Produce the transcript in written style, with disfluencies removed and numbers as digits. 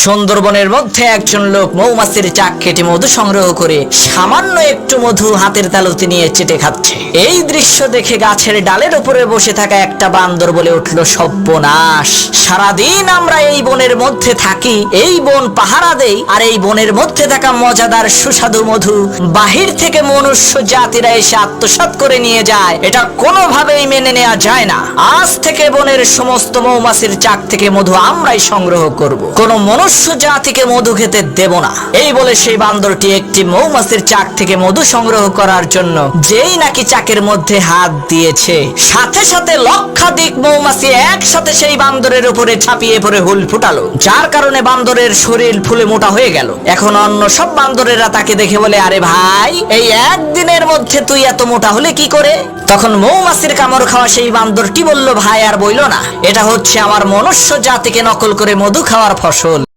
সুন্দরবনের মধ্যে একজন লোক মৌমাছির চাক কেটে মধু সংগ্রহ করে সামান্য একটু মধু হাতের তালুতে নিয়ে চেটে খাচ্ছে। এই দৃশ্য দেখে গাছের ডালের উপরে বসে থাকা একটা বান্দর বলে উঠল, সর্বনাশ! সারাদিন আমরা এই বনের মধ্যে থাকি, এই বন পাহারা দেই, আর এই বনের মধ্যে থাকা মজাদার সুস্বাদু মধু বাহির থেকে মনুষ্য জাতিরা এসে আত্মসাৎ করে নিয়ে যায়। এটা কোনোভাবেই মেনে নেওয়া যায় না। আজ থেকে বনের সমস্ত মৌমাছির চাক থেকে মধু আমরাই সংগ্রহ করব, কোনো মনুষ্য জাতিকে মধু খেতে দেব না। এই বলে সেই বান্দরটি একটি মৌমাছির চাক থেকে মধু সংগ্রহ করার জন্য যেই নাকি চাকের মধ্যে হাত দিয়েছে, সাথে সাথে লক্ষাধিক মৌমাছি একসাথে সেই বান্দরের উপরে ছাপিয়ে পড়ে হুল ফুটালো, যার কারণে বান্দরের শরীর ফুলে মোটা হয়ে গেল। এখন অন্য সব বান্দরেরা তাকে দেখে বলে, আরে ভাই, এই একদিনের মধ্যে তুই এত মোটা হলে কি করে? তখন মৌমাছির কামড় খাওয়া সেই বান্দরটি বলল, ভাই আর বইল না, এটা হচ্ছে আমার মনুষ্য জাতিকে নকল করে মধু খাওয়ার ফসল।